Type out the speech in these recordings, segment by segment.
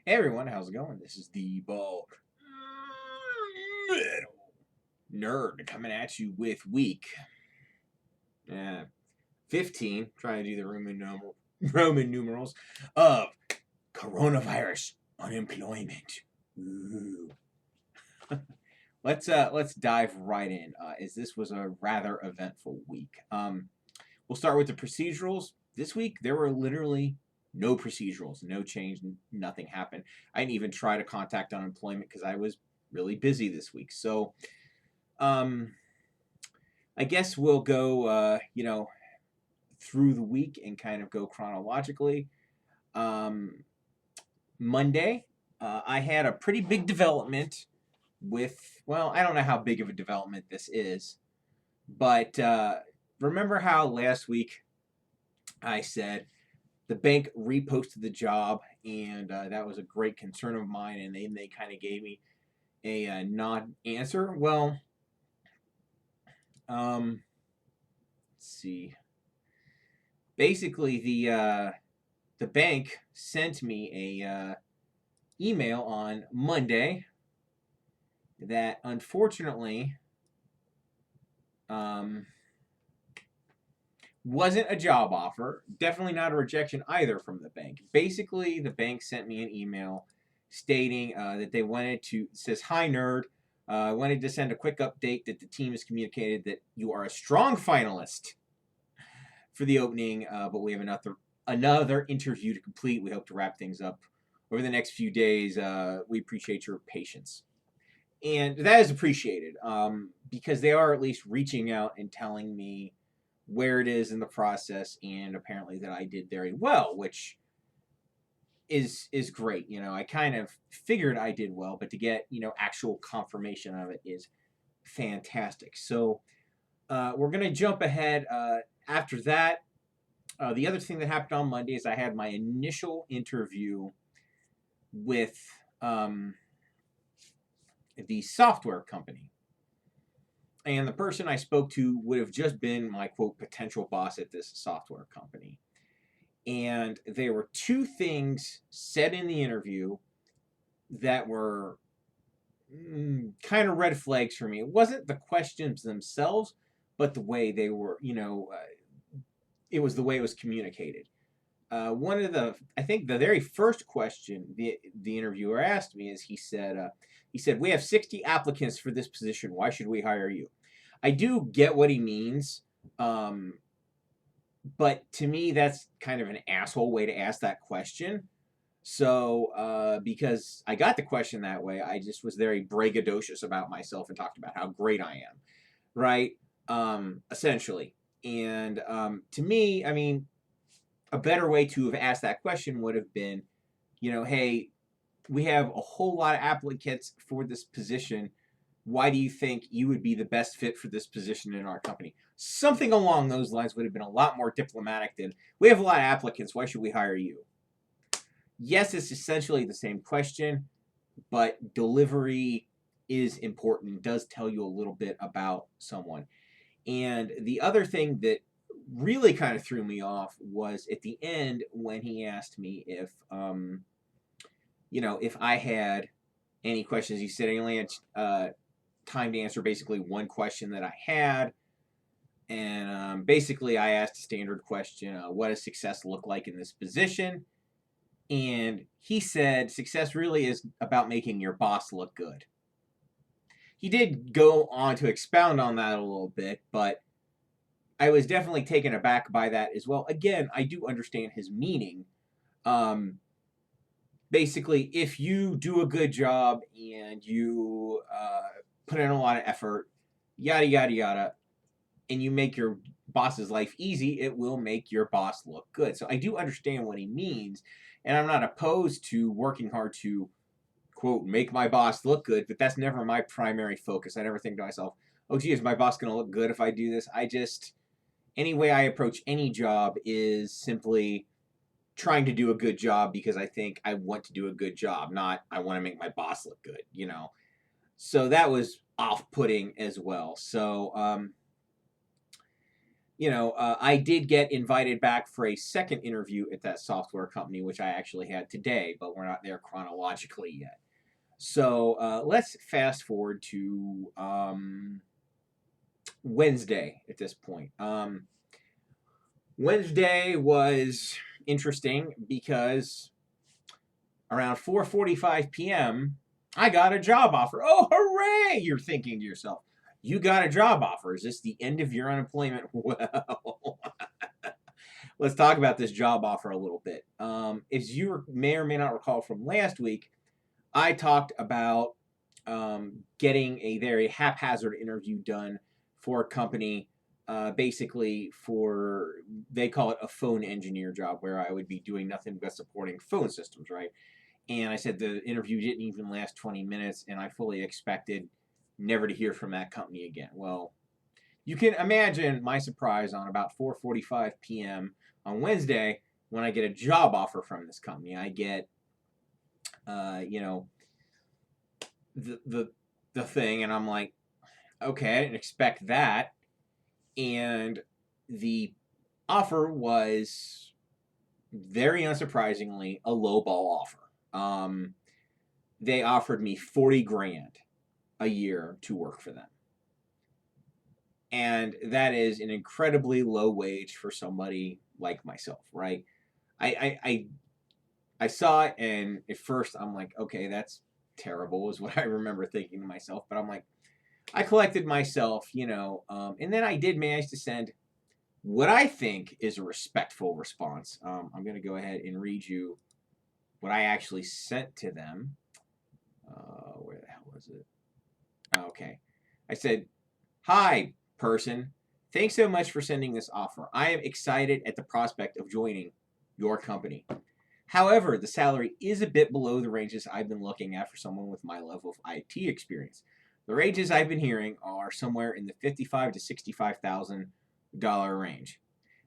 Hey everyone, how's it going? This is the bald metal nerd coming at you with week uh, 15, trying to do the Roman numerals of coronavirus unemployment. Ooh. Let's dive right in. As this was a rather eventful week. We'll start with the procedurals. This week there were literally no procedurals, no change, nothing happened. I didn't even try to contact unemployment because I was really busy this week. So, um, I guess we'll go, through the week and kind of go chronologically. Um, Monday, I had a pretty big development with, well, I don't know how big of a development this is, but remember how last week I said the bank reposted the job, and that was a great concern of mine, and they kind of gave me a non-answer. Well, let's see. Basically, the bank sent me a email on Monday that unfortunately um, wasn't a job offer. Definitely not a rejection either from the bank. Basically, the bank sent me an email stating that they wanted to, it says, "Hi, nerd. I wanted to send a quick update that the team has communicated that you are a strong finalist for the opening, but we have another interview to complete. We hope to wrap things up over the next few days. We appreciate your patience." And that is appreciated because they are at least reaching out and telling me where it is in the process, and apparently that I did very well, which is great. I kind of figured I did well, but to get actual confirmation of it is fantastic. So we're gonna jump ahead. After that, the other thing that happened on Monday is I had my initial interview with the software company. And the person I spoke to would have just been my quote potential boss at this software company. And there were two things said in the interview that were kind of red flags for me. It wasn't the questions themselves, but the way they were, it was the way it was communicated. One of I think the very first question the interviewer asked me is he said, "We have 60 applicants for this position. Why should we hire you?" I do get what he means, but to me, that's kind of an asshole way to ask that question. So, because I got the question that way, I just was very braggadocious about myself and talked about how great I am, right? Essentially. And to me, I mean, a better way to have asked that question would have been, hey, we have a whole lot of applicants for this position. Why do you think you would be the best fit for this position in our company? Something along those lines would have been a lot more diplomatic than, we have a lot of applicants. Why should we hire you? Yes, it's essentially the same question, but delivery is important. It does tell you a little bit about someone. And the other thing that really kind of threw me off was at the end when he asked me if I had any questions. He said I only had time to answer basically one question that I had. And basically, I asked a standard question: what does success look like in this position? And he said success really is about making your boss look good. He did go on to expound on that a little bit, but I was definitely taken aback by that as well. Again, I do understand his meaning. Basically, if you do a good job and you put in a lot of effort, yada, yada, yada, and you make your boss's life easy, it will make your boss look good. So I do understand what he means, and I'm not opposed to working hard to, quote, make my boss look good, but that's never my primary focus. I never think to myself, oh, gee, is my boss going to look good if I do this? Any way I approach any job is simply trying to do a good job because I think I want to do a good job, not I want to make my boss look good. So that was off-putting as well. So, I did get invited back for a second interview at that software company, which I actually had today, but we're not there chronologically yet. So let's fast forward to Wednesday at this point. Wednesday was interesting because around 4:45 p.m., I got a job offer. Oh, hooray! You're thinking to yourself, you got a job offer. Is this the end of your unemployment? Well, let's talk about this job offer a little bit. As you may or may not recall from last week, I talked about getting a very haphazard interview done for a company, basically for, they call it a phone engineer job, where I would be doing nothing but supporting phone systems, right? And I said the interview didn't even last 20 minutes, and I fully expected never to hear from that company again. Well, you can imagine my surprise on about 4:45 p.m. on Wednesday when I get a job offer from this company. I get, you know, the thing, and I'm like, okay, I didn't expect that. And the offer was very unsurprisingly a lowball offer. They offered me 40 grand a year to work for them. And that is an incredibly low wage for somebody like myself, right? I saw it, and at first I'm like, okay, that's terrible, is what I remember thinking to myself. But I'm like, I collected myself, and then I did manage to send what I think is a respectful response. I'm going to go ahead and read you what I actually sent to them. Where the hell was it? Okay. I said, hi, person. Thanks so much for sending this offer. I am excited at the prospect of joining your company. However, the salary is a bit below the ranges I've been looking at for someone with my level of IT experience. The ranges I've been hearing are somewhere in the $55,000 to $65,000 range.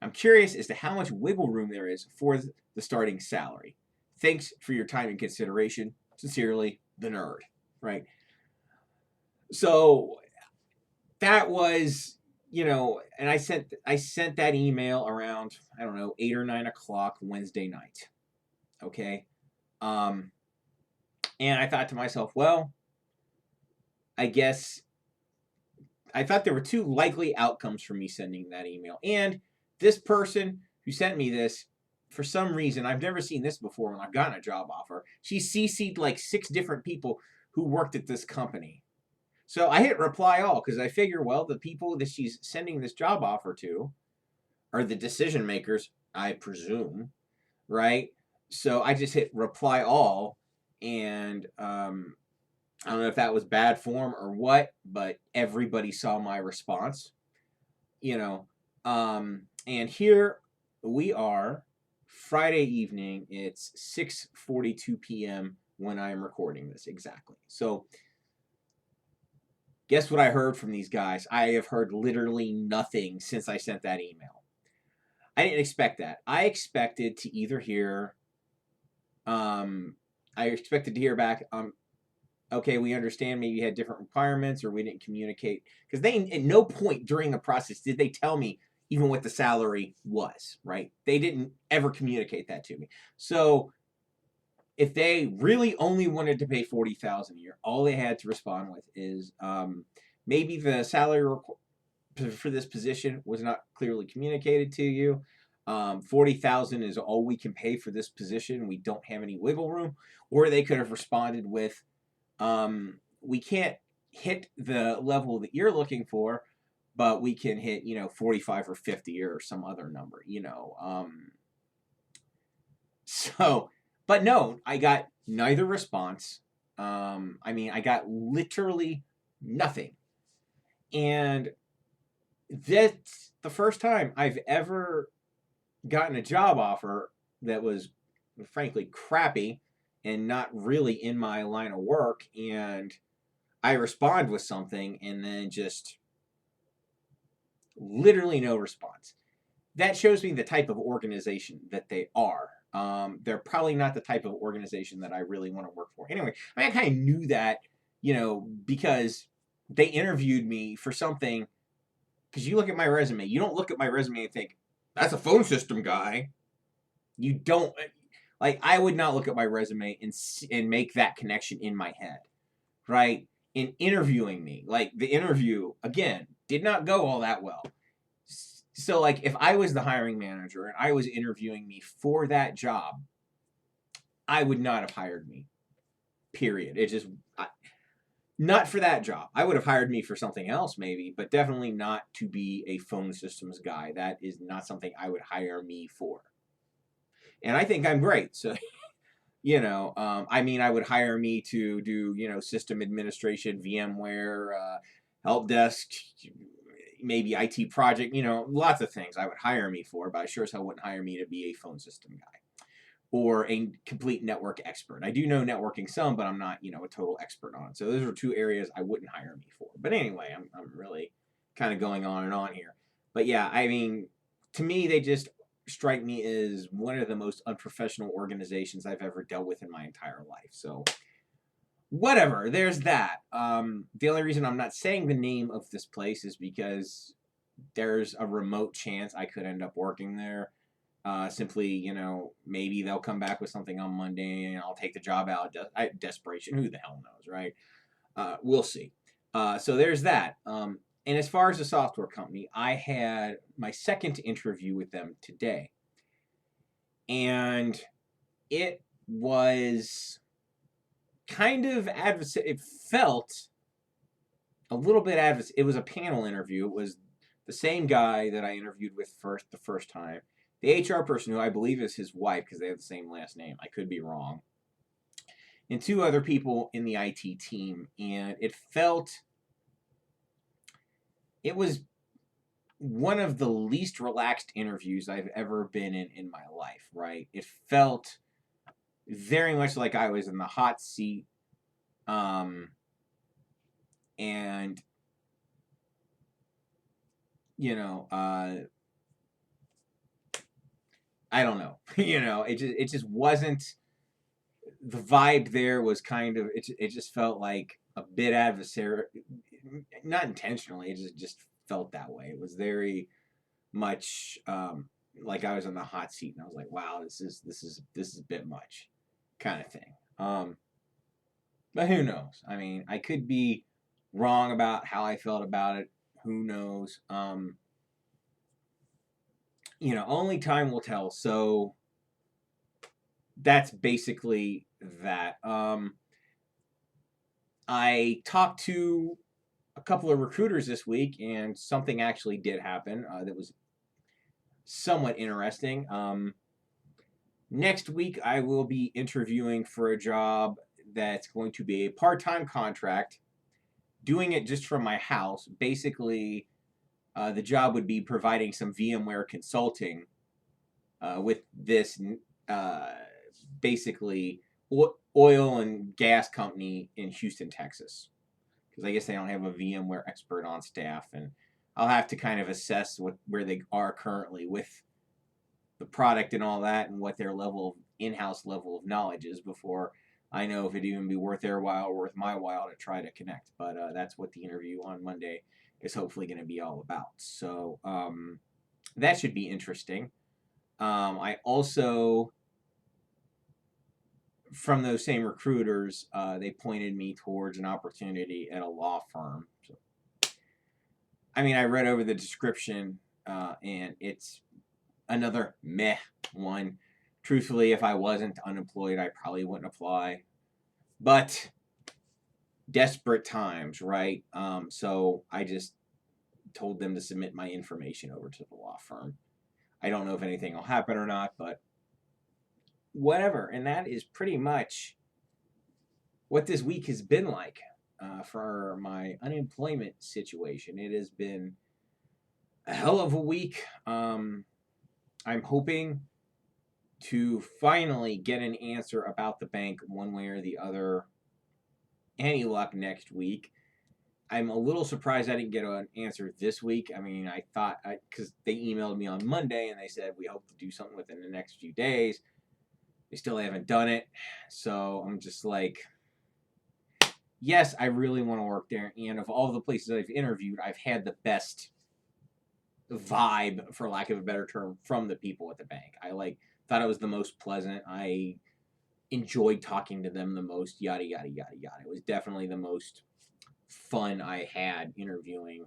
I'm curious as to how much wiggle room there is for the starting salary. Thanks for your time and consideration. Sincerely, the nerd. Right? So that was, and I sent that email around, I don't know, 8 or 9 o'clock Wednesday night. Okay. And I thought to myself, well, I guess I thought there were two likely outcomes for me sending that email. And this person who sent me this, for some reason, I've never seen this before when I've gotten a job offer. She CC'd like 6 different people who worked at this company. So I hit reply all because I figure, well, the people that she's sending this job offer to are the decision makers, I presume, right? So I just hit reply all, and I don't know if that was bad form or what, but everybody saw my response, and here we are, Friday evening. It's 6:42 p.m. when I am recording this exactly. So guess what I heard from these guys? I have heard literally nothing since I sent that email. I didn't expect that. I expected to either hear, back, okay, we understand maybe you had different requirements or we didn't communicate. Because they, at no point during the process did they tell me even what the salary was, right? They didn't ever communicate that to me. So if they really only wanted to pay $40,000 a year, all they had to respond with is maybe the salary for this position was not clearly communicated to you. $40,000 is all we can pay for this position. We don't have any wiggle room. Or they could have responded with, we can't hit the level that you're looking for, but we can hit 45 or 50 or some other number. So. But no, I got neither response. I got literally nothing. And that's the first time I've ever gotten a job offer that was frankly crappy and not really in my line of work. And I respond with something and then just literally no response. That shows me the type of organization that they are. They're probably not the type of organization that I really want to work for. Anyway, I kind of knew that, because they interviewed me for something because you look at my resume, you don't look at my resume and think, that's a phone system guy. You don't, like, I would not look at my resume and make that connection in my head, right? In interviewing me, like, the interview, again, did not go all that well. So, like, if I was the hiring manager and I was interviewing me for that job, I would not have hired me. Period. It just, not for that job. I would have hired me for something else, maybe, but definitely not to be a phone systems guy. That is not something I would hire me for. And I think I'm great. So, I mean, I would hire me to do, system administration, VMware, help desk, maybe IT project, lots of things I would hire me for, but I sure as hell wouldn't hire me to be a phone system guy or a complete network expert. I do know networking some, but I'm not, a total expert on it. So those are two areas I wouldn't hire me for. But anyway, I'm really kind of going on and on here. But yeah, I mean, to me, they just strike me as one of the most unprofessional organizations I've ever dealt with in my entire life. So whatever, there's that. The only reason I'm not saying the name of this place is because there's a remote chance I could end up working there. Simply, maybe they'll come back with something on Monday and I'll take the job out. Desperation, who the hell knows, right? We'll see. So there's that. And as far as the software company, I had my second interview with them today. And it was kind of it felt a little bit it was a panel interview. It was the same guy that I interviewed with the first time. The HR person, who I believe is his wife, because they have the same last name. I could be wrong. And two other people in the IT team. And it was one of the least relaxed interviews I've ever been in my life, right? It felt very much like I was in the hot seat. And, I don't know. It just wasn't, the vibe there was kind of, it just felt like a bit adversarial, not intentionally, it just felt that way. It was very much like I was on the hot seat and I was like, wow, this is a bit much kind of thing. But who knows? I mean, I could be wrong about how I felt about it. Who knows? Only time will tell. So that's basically that. I talked to a couple of recruiters this week, and something actually did happen that was somewhat interesting. Next week, I will be interviewing for a job that's going to be a part-time contract, doing it just from my house. Basically, the job would be providing some VMware consulting with this basically oil and gas company in Houston, Texas. Because I guess they don't have a VMware expert on staff, and I'll have to kind of assess where they are currently with the product and all that, and what their in-house level of knowledge is before I know if it'd even be worth their while or worth my while to try to connect. But that's what the interview on Monday is hopefully going to be all about. So that should be interesting. I also, from those same recruiters, they pointed me towards an opportunity at a law firm. So, I mean, I read over the description, and it's another meh one. Truthfully, if I wasn't unemployed, I probably wouldn't apply. But desperate times, right? So I just told them to submit my information over to the law firm. I don't know if anything will happen or not, but whatever. And that is pretty much what this week has been like for my unemployment situation. It has been a hell of a week. I'm hoping to finally get an answer about the bank one way or the other. Any luck next week. I'm a little surprised I didn't get an answer this week. I mean, I thought, because they emailed me on Monday and they said, we hope to do something within the next few days. They still haven't done it. So I'm just like, yes, I really want to work there. And of all the places I've interviewed, I've had the best vibe, for lack of a better term, from the people at the bank. I thought it was the most pleasant. I enjoyed talking to them the most. Yada yada yada yada. It was definitely the most fun I had interviewing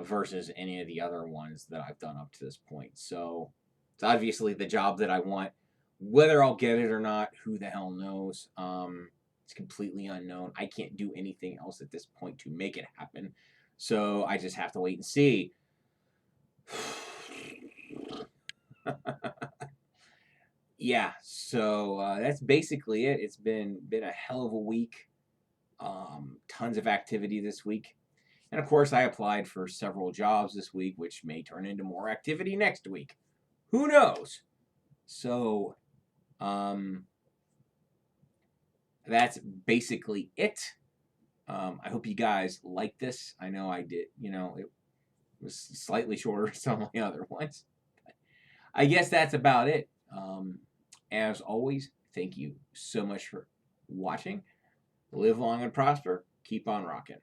versus any of the other ones that I've done up to this point. So it's obviously the job that I want. Whether I'll get it or not, who the hell knows? It's completely unknown. I can't do anything else at this point to make it happen. So I just have to wait and see. Yeah, so that's basically it. It's been a hell of a week. Tons of activity this week. And of course, I applied for several jobs this week, which may turn into more activity next week. Who knows? So, um, that's basically it. I hope you guys liked this. I know I did. It was slightly shorter than some of my other ones. I guess that's about it. As always, thank you so much for watching. Live long and prosper. Keep on rocking.